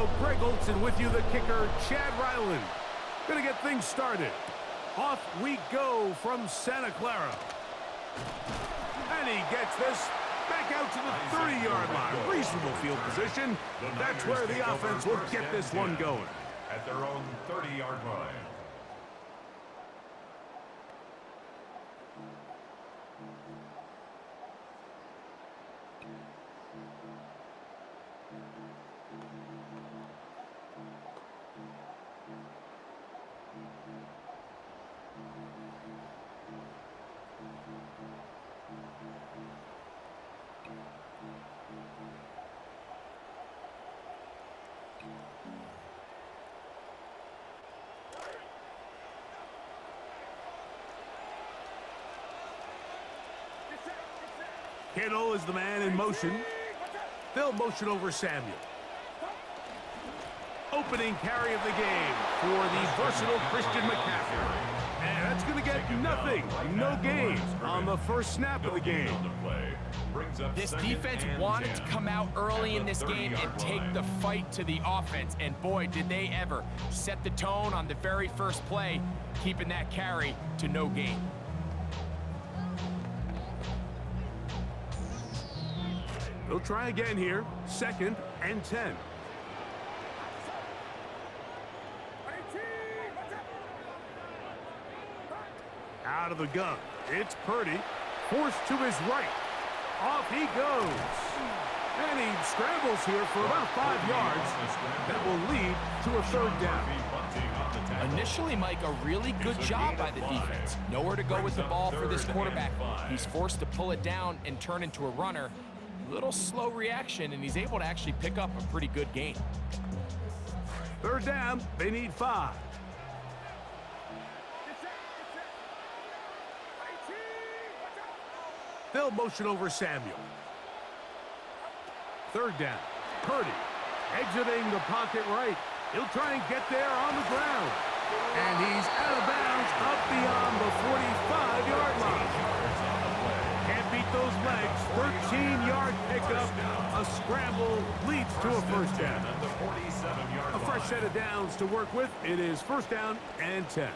So Greg Olson with you, the kicker, Chad Ryland. Gonna get things started. Off we go from Santa Clara. And he gets this back out to the 30-yard line. Reasonable field position. That's where the offense will get this one going. At their own 30-yard line. Kittle is the man in motion. They'll motion over Samuel. Opening carry of the game for the versatile Christian McCaffrey. And that's going to get nothing. No gain on the first snap of the game. This defense wanted to come out early in this game and take the fight to the offense. And boy, did they ever set the tone on the very first play, keeping that carry to no gain. They'll try again here. 2nd and 10. Out of the gun. It's Purdy. Forced to his right. Off he goes. And he scrambles here for about 5 yards. That will lead to a 3rd down. Initially, Mike, a really good job by the defense. Nowhere to go with the ball for this quarterback. He's forced to pull it down and turn into a runner. Little slow reaction, and he's able to actually pick up a pretty good gain. 3rd down, they need 5. They'll motion over Samuel. 3rd down, Purdy exiting the pocket right. He'll try and get there on the ground. And he's out of bounds up beyond the 45-yard line. Can't beat those legs. 13-yard pickup. A scramble leads to a 1st down. A fresh set of downs to work with. It is 1st down and 10.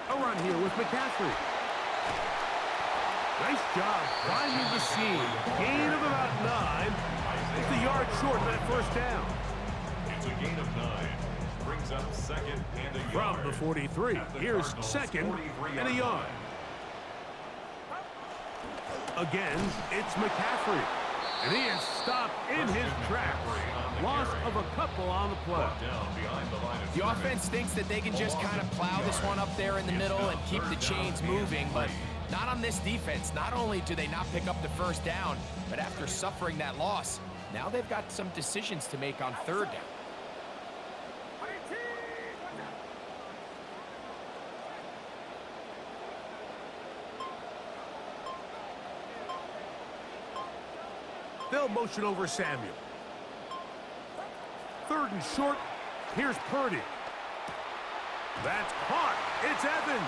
A run here with McCaffrey. Nice job finding the seam. Gain of about 9. It's a yard short of that 1st down. It's a gain of 9. Brings up 2nd and a yard. From the 43. Here's 2nd and a yard. Again, it's McCaffrey. And he is stopped in his tracks. Loss of a couple on the play. The offense thinks that they can just kind of plow this one up there in the middle and keep the chains moving, but not on this defense. Not only do they not pick up the 1st down, but after suffering that loss, now they've got some decisions to make on 3rd down. They'll motion over Samuel. 3rd and short. Here's Purdy. That's caught. It's Evans.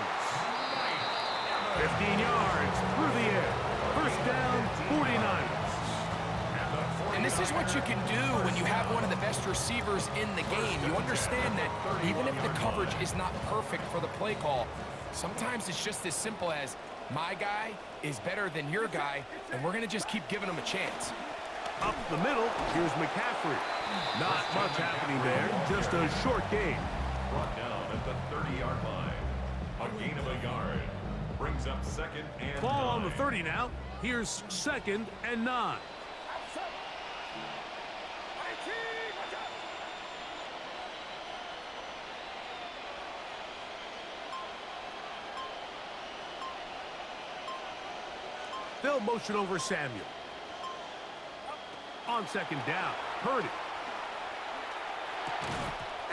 15 yards through the air. 1st down, 49ers. And this is what you can do when you have one of the best receivers in the game. You understand that even if the coverage is not perfect for the play call, sometimes it's just as simple as my guy is better than your guy, and we're going to just keep giving him a chance. Up the middle, here's McCaffrey. Not much happening there, just a short gain. Brought down at the 30-yard line. A gain of a yard. Brings up 2nd and 9. Ball on the 30 now. Here's 2nd and 9. They'll motion over Samuel. On 2nd down, Purdy.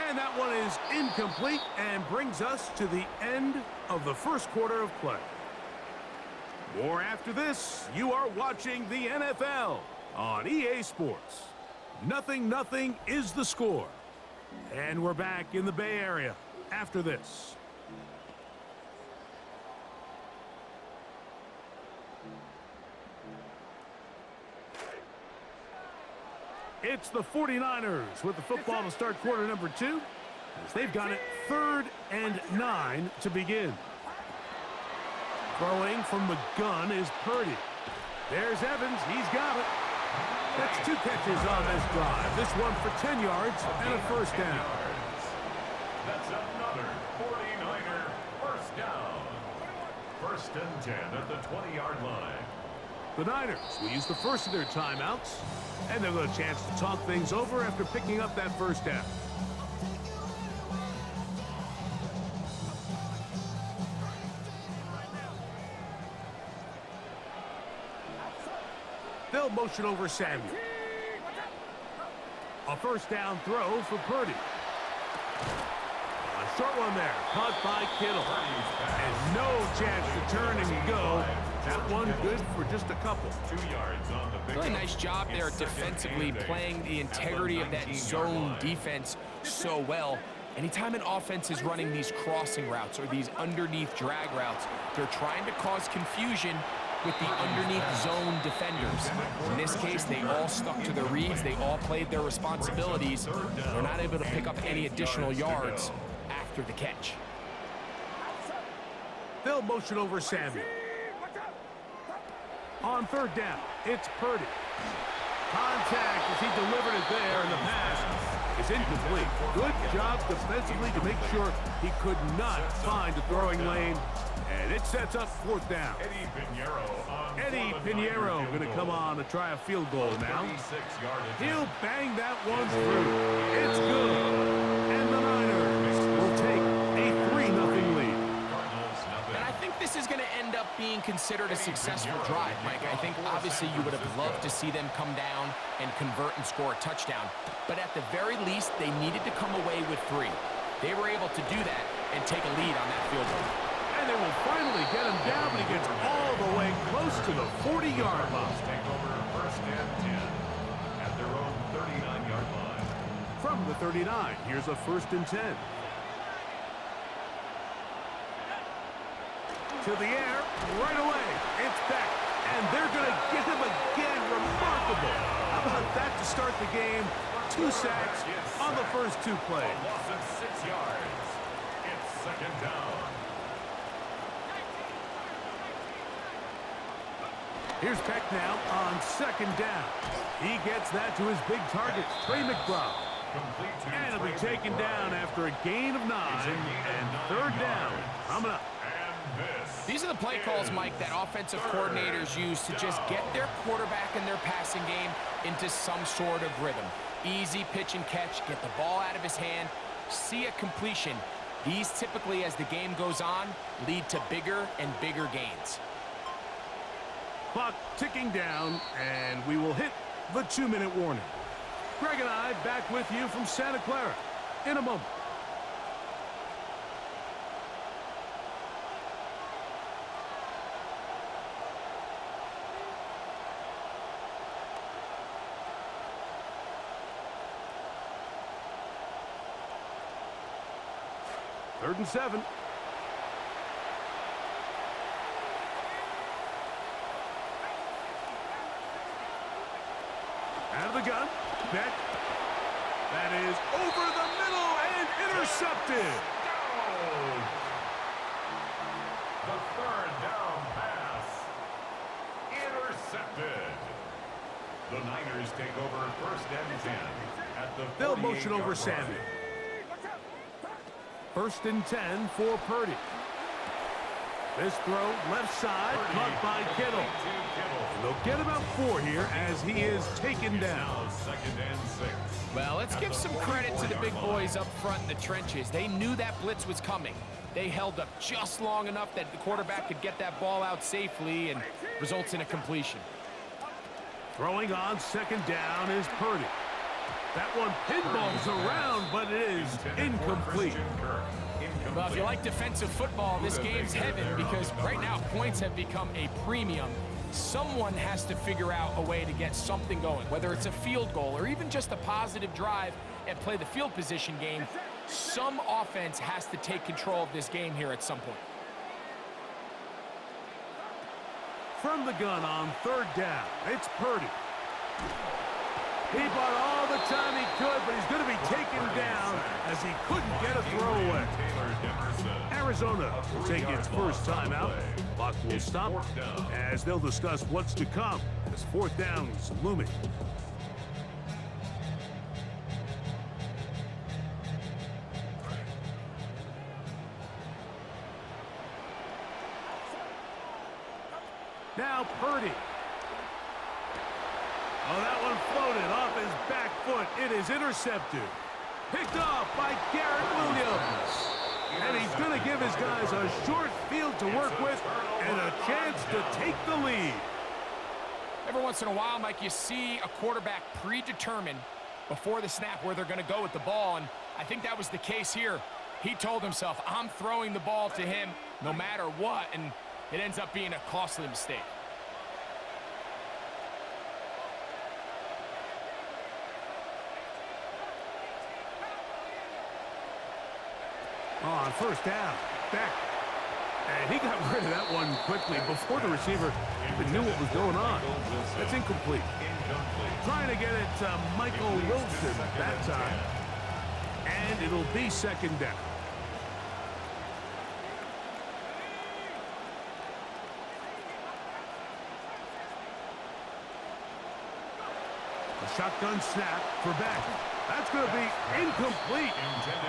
And that one is incomplete and brings us to the end of the 1st quarter of play. More after this. You are watching the NFL on EA Sports. 0-0 is the score. And we're back in the Bay Area after this. It's the 49ers with the football to start quarter number 2. As they've got it 3rd and 9 to begin. Throwing from the gun is Purdy. There's Evans. He's got it. That's 2 catches on this drive. This one for 10 yards and a first down. That's another 49er first down. 1st and 10 at the 20-yard line. The Niners will use the first of their timeouts, and they'll get a chance to talk things over after picking up that first down. They'll motion over Samuel. A first down throw for Purdy. A short one there, caught by Kittle. And no chance to turn and go. That one good for just a couple. 2 yards on the big. Really nice job there defensively, playing the integrity of that zone defense so well. Anytime an offense is running these crossing routes or these underneath drag routes, they're trying to cause confusion with the underneath zone defenders. In this case, they all stuck to their reads. They all played their responsibilities. They're not able to pick up any additional yards after the catch. They'll motion over Samuel. On 3rd down, it's Purdy. Contact as he delivered it there, and the pass is incomplete. Good job defensively to make sure he could not find a throwing lane. And it sets up 4th down. Eddie Pinheiro going to come on to try a field goal now. He'll bang that one through. It's good. And the Niners will take a 3-0 lead. And I think this is going to end up being considered a successful drive, Mike. I think obviously you would have loved to see them come down and convert and score a touchdown. But at the very least, they needed to come away with 3. They were able to do that and take a lead on that field goal. And they will finally get him down, but he gets all the way close to the 40-yard line. Take over 1st and 10 at their own 39-yard line. From the 39, here's a 1st and 10. To the air, right away, it's Beck. And they're going to get him again. Remarkable. How about that to start the game? 2 sacks on the first 2 plays. A loss of 6 yards. It's 2nd down. Here's Beck now on 2nd down. He gets that to his big target, Trey McBride. And he'll be taken down after a gain of 9 and 3rd down coming up. These are the play calls, Mike, that offensive coordinators use to just get their quarterback and their passing game into some sort of rhythm. Easy pitch and catch, get the ball out of his hand, see a completion. These typically, as the game goes on, lead to bigger and bigger gains. Clock ticking down, and we will hit the 2-minute warning. Greg and I back with you from Santa Clara in a moment. Third and 7. Out of the gun. Beck. That is over the middle and intercepted. The 3rd down pass. Intercepted. The Niners take over 1st and 10 at the 48-yard line. They'll motion over Samuel. 1st and 10 for Purdy. This throw left side, caught by Kittle. And they'll get about 4 here as he is taken down. 2nd and 6. Well, let's give some credit to the big boys up front in the trenches. They knew that blitz was coming. They held up just long enough that the quarterback could get that ball out safely and results in a completion. Throwing on 2nd down is Purdy. That one pinballs around, but it is incomplete. Well, if you like defensive football, this game's heaven because right now points have become a premium. Someone has to figure out a way to get something going, whether it's a field goal or even just a positive drive and play the field position game. Some offense has to take control of this game here at some point. From the gun on 3rd down, it's Purdy. He bought all the time he could, but he's going to be taken down as he couldn't get a throwaway. Arizona will take its first timeout. Clock will stop as they'll discuss what's to come as fourth down is looming. Now Purdy. Oh, that one floated off his back foot. It is intercepted. Picked off by Garrett Williams. And he's going to give his guys a short field to work with and a chance to take the lead. Every once in a while, Mike, you see a quarterback predetermined before the snap where they're going to go with the ball, and I think that was the case here. He told himself, I'm throwing the ball to him no matter what, and it ends up being a costly mistake. On first down, Beck. And he got rid of that one quickly before the receiver even knew what was going on. That's incomplete. Trying to get it to Michael Wilson that time. And it'll be second down. A shotgun snap for Beck. That's going to be incomplete.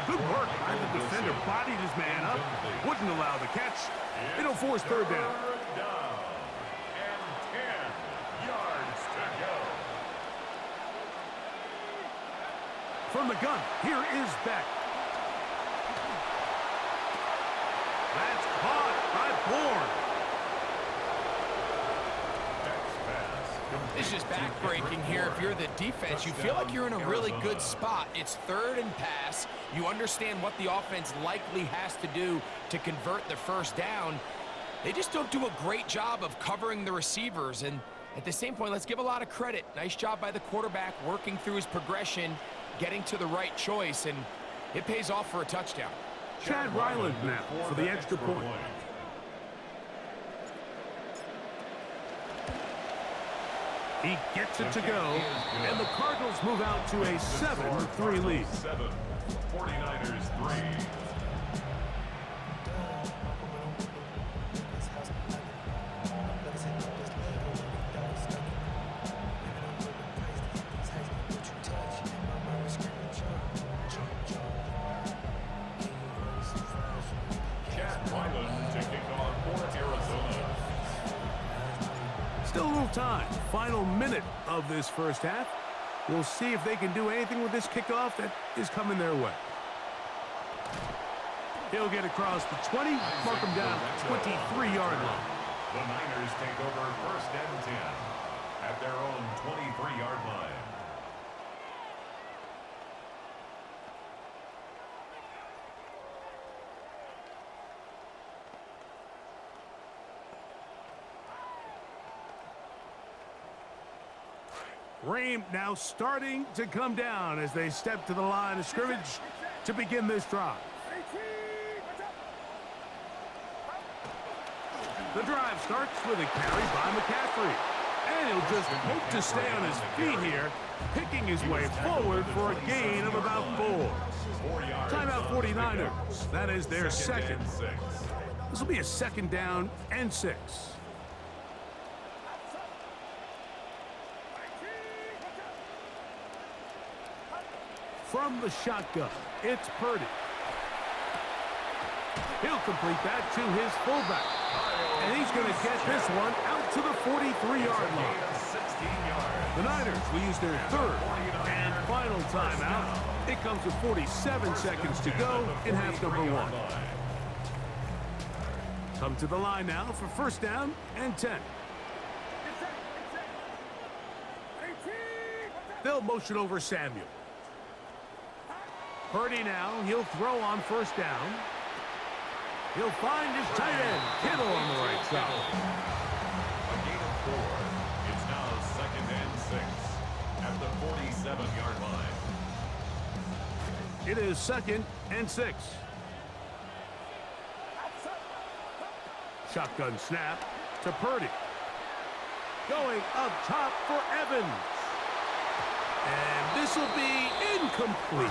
Good work by the defender. Bodied his man up. Wouldn't allow the catch. It'll force third down. And 10 yards to go. From the gun, here is Beck. That's caught by Bourne. It's just back-breaking here. If you're the defense, you feel like you're in a really good spot. It's third and pass. You understand what the offense likely has to do to convert the first down. They just don't do a great job of covering the receivers. And at the same point, let's give a lot of credit. Nice job by the quarterback working through his progression, getting to the right choice, and it pays off for a touchdown. Chad Ryland now for the extra point. He gets it to go, and the Cardinals move out to a 7-3 lead. 49ers 3. Still a little time. Final minute of this first half. We'll see if they can do anything with this kickoff that is coming their way. He'll get across the 20, mark him down at the 23-yard line. The Niners take over first and 10 at their own 23-yard line. Rain now starting to come down as they step to the line of scrimmage to begin this drive. The drive starts with a carry by McCaffrey. And he'll just hope to stay on his feet here, picking his way forward for a gain of about 4. Timeout 49ers. That is their second. This will be a second down and 6. From the shotgun, it's Purdy. He'll complete that to his fullback. And he's going to get this one out to the 43-yard line. The Niners will use their third and final timeout. It comes with 47 seconds to go in half number 1. Come to the line now for first down and 10. They'll motion over Samuel. Purdy now, he'll throw on first down. He'll find his tight end, Kittle, on the right side. A gain of 4. It's now second and 6 at the 47-yard line. It is second and 6. Shotgun snap to Purdy. Going up top for Evans. this will be incomplete.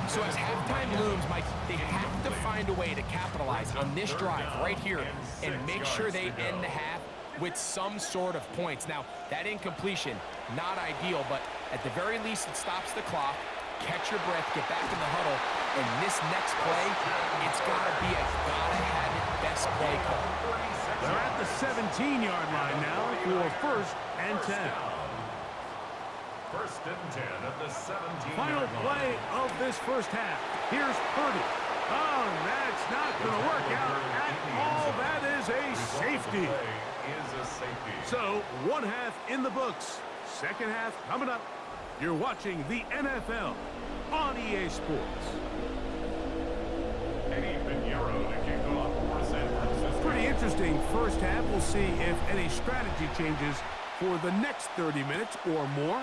So as halftime looms, Mike, they have to find a way to capitalize on this drive right here and make sure they end the half with some sort of points. Now, that incompletion, not ideal, but at the very least, it stops the clock. Catch your breath, get back in the huddle, and this next play, it's got to be a gotta-have-it best play call. They're at the 17-yard line now for 1st and 10. 1st and 10 at the 17-yard line. Final play of this first half. Here's Purdy. Oh, that's not going to work out at all. That is a safety. So, one half in the books. Second half coming up. You're watching the NFL on EA Sports. Pretty interesting first half. We'll see if any strategy changes for the next 30 minutes or more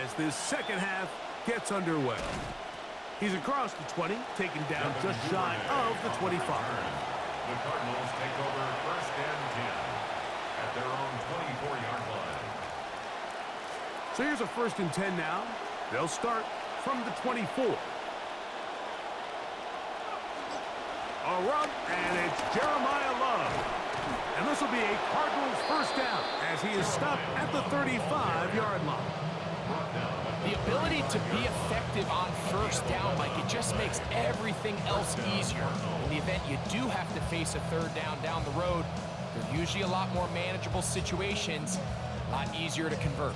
as this second half gets underway. He's across the 20, taken down just shy of the 25. The Cardinals take over 1st and 10 at their own 24-yard line. So here's a 1st and 10 now. They'll start from the 24. A run, and it's Jeremiah Love. And this will be a Cardinals first down as he is stopped at the 35-yard line. The ability to be effective on first down, Mike, it just makes everything else easier. In the event you do have to face a third down the road, they're usually a lot more manageable situations, a lot easier to convert.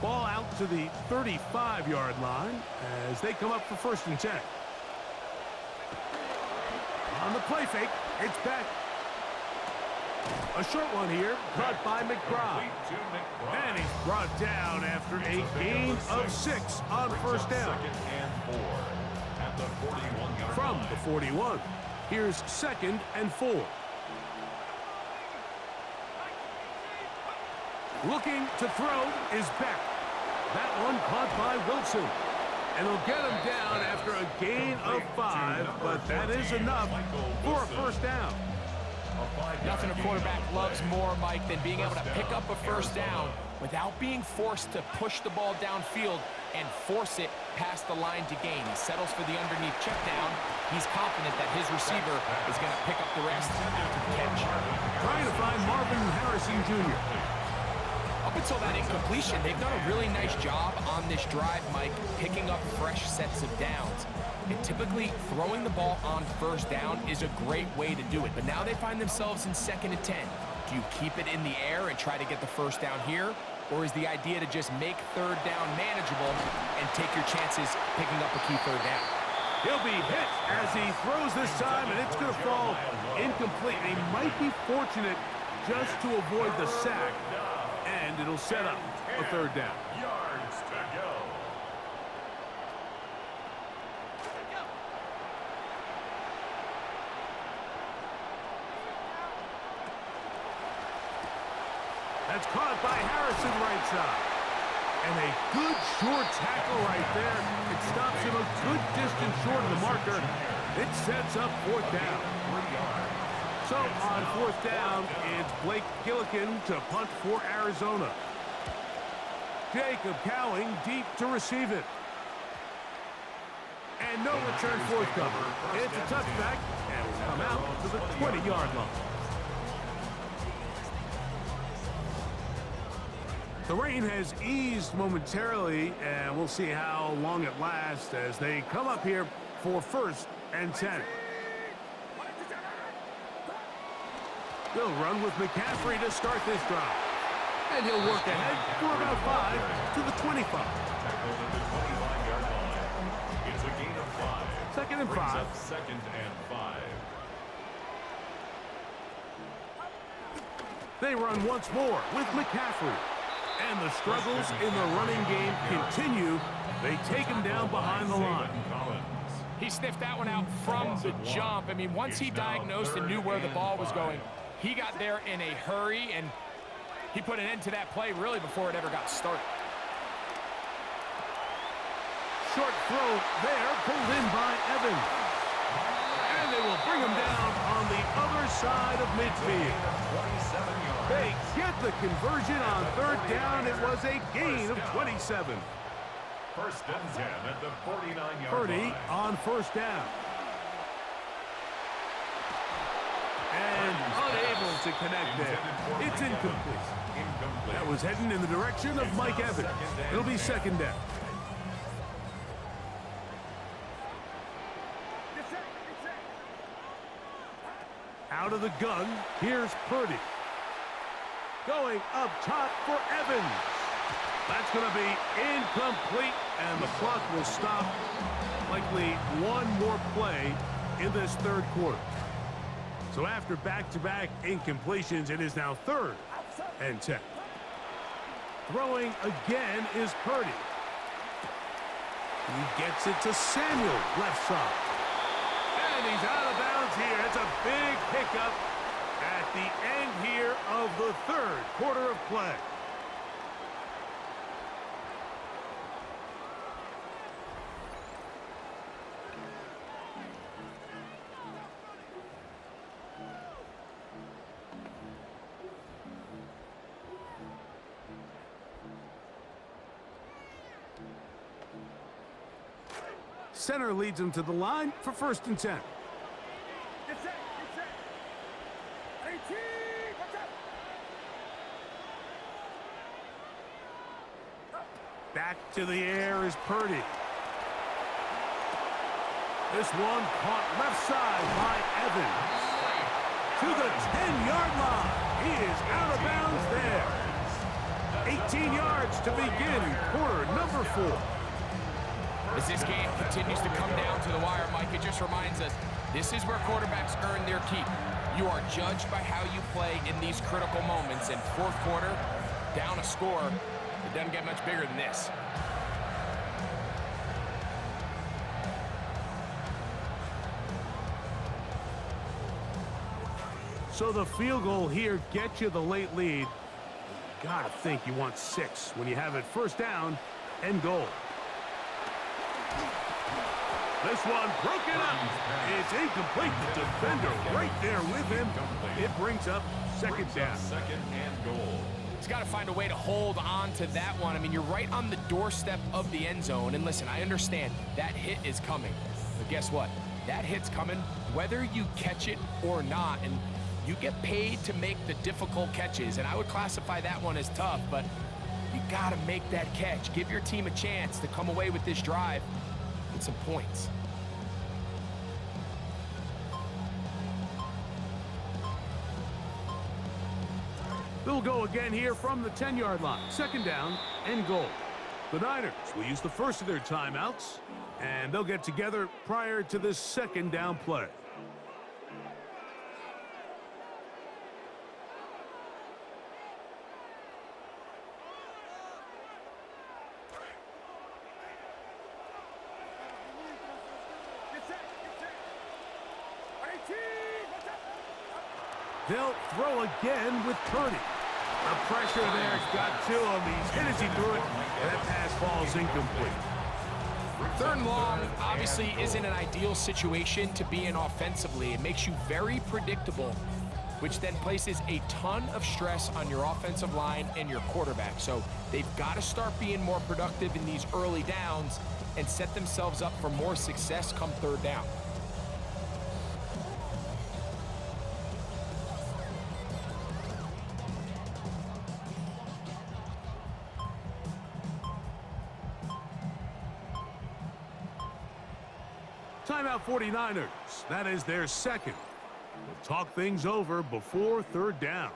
Ball out to the 35-yard line as they come up for 1st and 10. On the play fake, it's back. A short one here, caught by McBride. And he's brought down after a gain of 6 on 1st down. From the 41, here's 2nd and 4. Looking to throw is Beck. That one caught by Wilson. And they'll get him down after a gain of 5, but that is enough for a 1st down. Nothing a quarterback loves more, Mike, than being able to pick up a 1st down without being forced to push the ball downfield and force it past the line to gain. He settles for the underneath check down. He's confident that his receiver is going to pick up the rest after the catch. Trying to find Marvin Harrison Jr. Up until that incompletion, they've done a really nice job on this drive, Mike, picking up fresh sets of downs. And typically, throwing the ball on 1st down is a great way to do it. But now they find themselves in 2nd and 10. Do you keep it in the air and try to get the 1st down here? Or is the idea to just make 3rd down manageable and take your chances picking up a key 3rd down? He'll be hit as he throws this time, and it's going to fall incomplete. He might be fortunate just to avoid the sack, and it'll set up a 3rd down. Yards to go. That's caught by Harrison right side. And a good short tackle right there. It stops him a good distance short of the marker. It sets up 4th down. So on 4th down, it's Blake Gillikin to punt for Arizona. Jacob Cowing deep to receive it. And no return forthcoming. It's a touchback, and will come out to the 20-yard line. The rain has eased momentarily, and we'll see how long it lasts as they come up here for 1st and 10. They'll run with McCaffrey to start this drive. And he'll work ahead for about 5 to the 25. It's a gain of 5. 2nd and 5. 2nd and 5. They run once more with McCaffrey. And the struggles in the running game continue. They take him down behind the line. He sniffed that one out from the jump. I mean, once he diagnosed and knew where the ball was going, he got there in a hurry, and he put an end to that play really before it ever got started. Short throw there, pulled in by Evans. And they will bring him down on the other side of midfield. 27 yards. They get the conversion on third down. It was a gain of 27. First and 10 at the 49-yard Purdy line. on first down. And unable to connect there. It's incomplete. That was heading in the direction of Mike Evans. It'll be second down. Out of the gun, here's Purdy. Going up top for Evans. That's going to be incomplete, and the clock will stop. Likely one more play in this third quarter. So after back-to-back incompletions, it is now 3rd and 10. Throwing again is Purdy. He gets it to Samuel, left side. And he's out of bounds here. It's a big pickup at the end here of the third quarter of play. Center leads him to the line for 1st and 10. Back to the air is Purdy. This one caught left side by Evans. To the 10-yard line. He is out of bounds there. 18 yards to begin quarter number 4. As this game continues to come down to the wire, Mike, it just reminds us, this is where quarterbacks earn their keep. You are judged by how you play in these critical moments. In fourth quarter, down a score, it doesn't get much bigger than this. So the field goal here gets you the late lead. You gotta think you want 6 when you have it 1st down and goal. This one broken up. It's incomplete. The defender right there with him. It brings up 2nd down. 2nd and goal. He's got to find a way to hold on to that one. I mean, you're right on the doorstep of the end zone. And listen, I understand that hit is coming. But guess what? That hit's coming whether you catch it or not. And you get paid to make the difficult catches. And I would classify that one as tough. But you got to make that catch. Give your team a chance to come away with this drive with some points. They'll go again here from the 10-yard line. 2nd down and goal. The Niners will use the first of their timeouts, and they'll get together prior to this 2nd down play. They'll throw again with Purdy. The pressure there got to him. He's hit as he threw it, and that pass falls incomplete. 3rd and long obviously isn't an ideal situation to be in offensively. It makes you very predictable, which then places a ton of stress on your offensive line and your quarterback. So they've got to start being more productive in these early downs and set themselves up for more success come 3rd down. Timeout 49ers. That is their 2nd. We'll talk things over before 3rd down.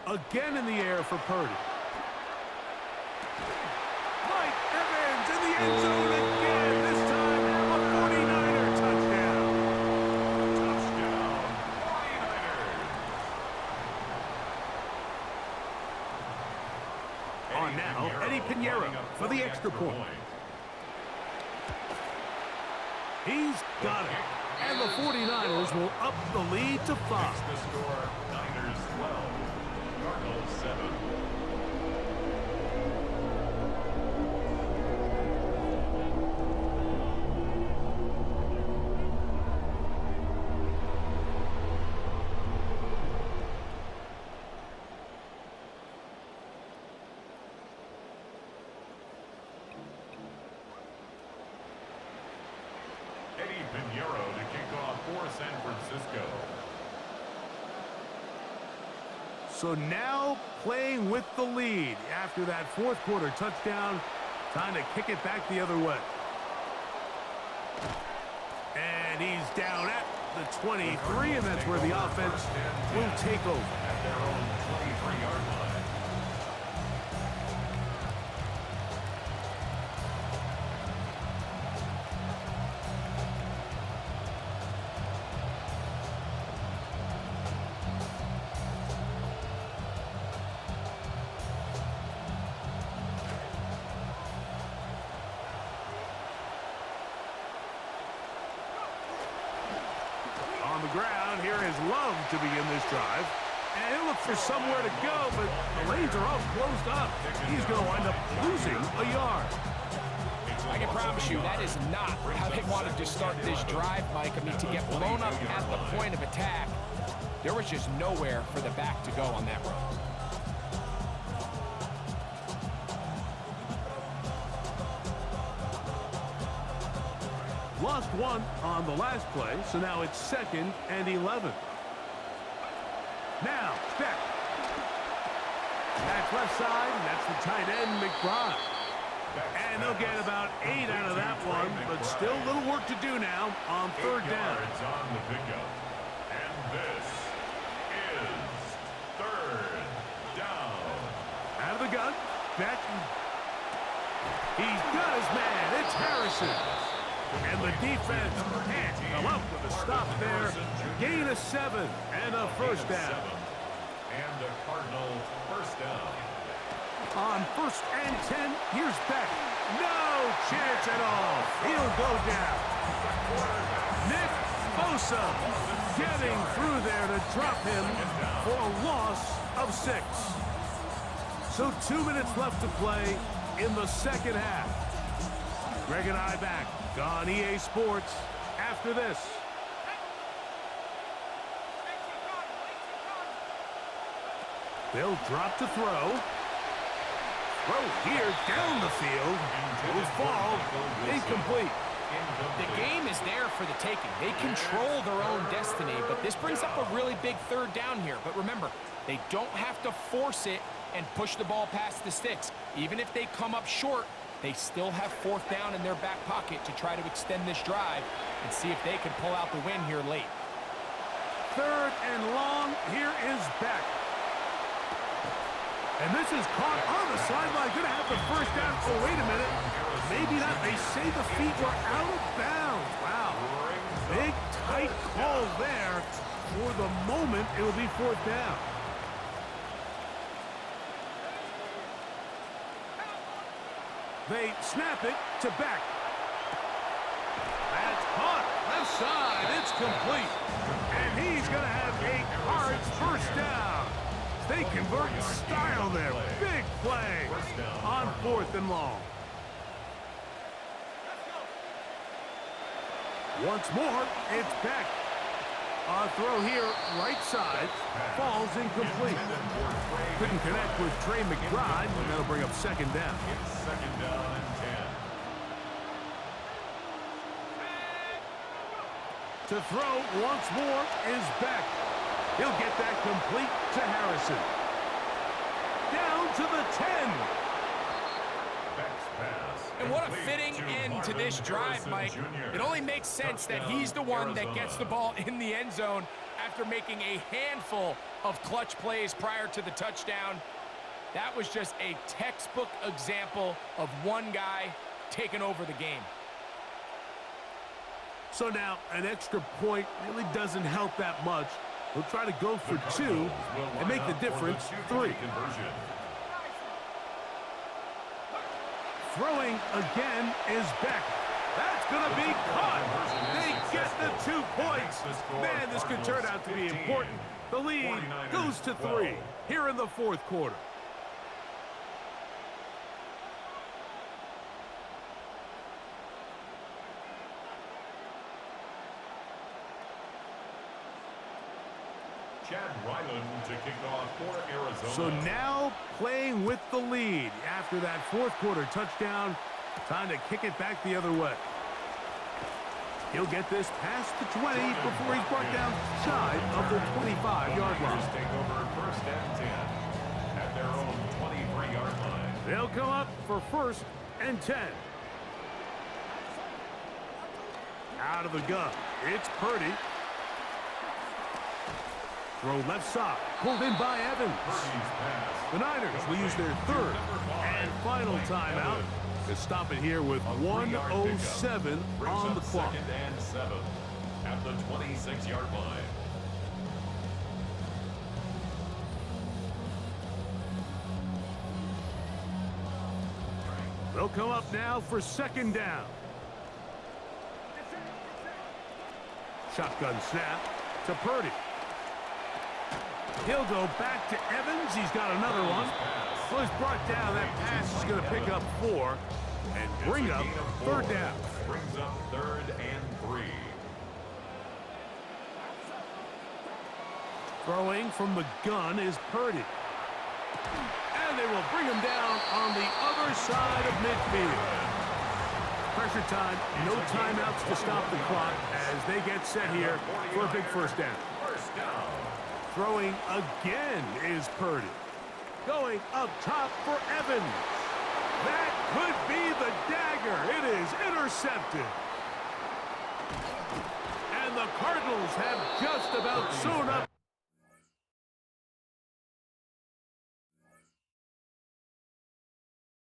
Again in the air for Purdy. Mike Evans in the end zone again. This time a 49er touchdown. Touchdown, 49ers. On now, Eddie Pinheiro for the extra point. He's got it. And the 49ers will up the lead to 5. Makes the score Niners 12, Cardinals 7. Pinheiro to kick off for San Francisco. So now playing with the lead after that fourth quarter touchdown, time to kick it back the other way. And he's down at the 23, and that's where the offense will take over. At their own 23-yard line. On the ground, here is Love to begin this drive. And he'll look for somewhere to go, but the lanes are all closed up. He's going to wind up losing a yard. I can promise you that is not how they wanted to start this drive, Mike. I mean, to get blown up at the point of attack, there was just nowhere for the back to go on that run. Lost one on the last play, so now it's 2nd and 11. Now, Beck. That's left side, and that's the tight end, McBride. And they'll get about 8 out of that one, but still a little work to do now on 3rd down. On the pickup. And this is 3rd down. Out of the gun, Beck. He's got his man. It's Harrison. And the defense can't come up with a stop there. Gain of 7 and a 1st down. And a Cardinal 1st down. On 1st and 10, here's Beck. No chance at all. He'll go down. Nick Bosa getting through there to drop him for a loss of 6. So 2 minutes left to play in the 2nd half. Greg and I back on EA Sports after this. They'll drop to throw. Throw here down the field. Will fall. Incomplete. The game is there for the taking. They control their own destiny, but this brings up a really big 3rd down here. But remember, they don't have to force it and push the ball past the sticks. Even if they come up short, they still have 4th down in their back pocket to try to extend this drive and see if they can pull out the win here late. 3rd and long. Here is Beck. And this is caught on the sideline. Going to have the 1st down. Oh, wait a minute. Maybe not. They say the feet were out of bounds. Wow. Big, tight call there. For the moment, it will be 4th down. They snap it to Beck. That's caught. Left side. It's complete. And he's going to have a Cards 1st down. They convert in style there. Big play on 4th and long. Once more, it's Beck. On throw here, right side, falls incomplete. Couldn't connect with Trey McBride, and that'll bring up 2nd down. It's 2nd down and 10. To throw once more is Beck. He'll get that complete to Harrison. Down to the 10. Beck's pass. And what a fitting end to this drive, Mike. It only makes sense that he's the one that gets the ball in the end zone after making a handful of clutch plays prior to the touchdown. That was just a textbook example of one guy taking over the game. So now an extra point really doesn't help that much. He'll try to go for 2 and make the difference 3. Throwing again is Beck. That's going to be caught. They get the 2 points. Man, this could turn out to be important. The lead goes to 3 here in the 4th quarter. Chad Ryland to kick off for Arizona. So now playing with the lead after that 4th quarter touchdown. Time to kick it back the other way. He'll get this past the 20 before he's brought down shy of the 25-yard line. Take over 1st and 10 at their own 23-yard line. They'll come up for 1st and 10. Out of the gun. It's Purdy. Throw left side. Pulled in by Evans. The Niners will use their 3rd and final timeout to stop it here with 1:07 on the clock. 2nd and 7 at the 26-yard line. They'll come up now for 2nd down. Shotgun snap to Purdy. He'll go back to Evans. He's got another one. Well, he's brought down. That pass is going to pick up 4 and bring up 3rd down. Brings up 3rd and 3. Throwing from the gun is Purdy. And they will bring him down on the other side of midfield. Pressure time, no timeouts to stop the clock as they get set here for a big 1st down. First down. Throwing again is Purdy. Going up top for Evans. That could be the dagger. It is intercepted. And the Cardinals have just about sewn up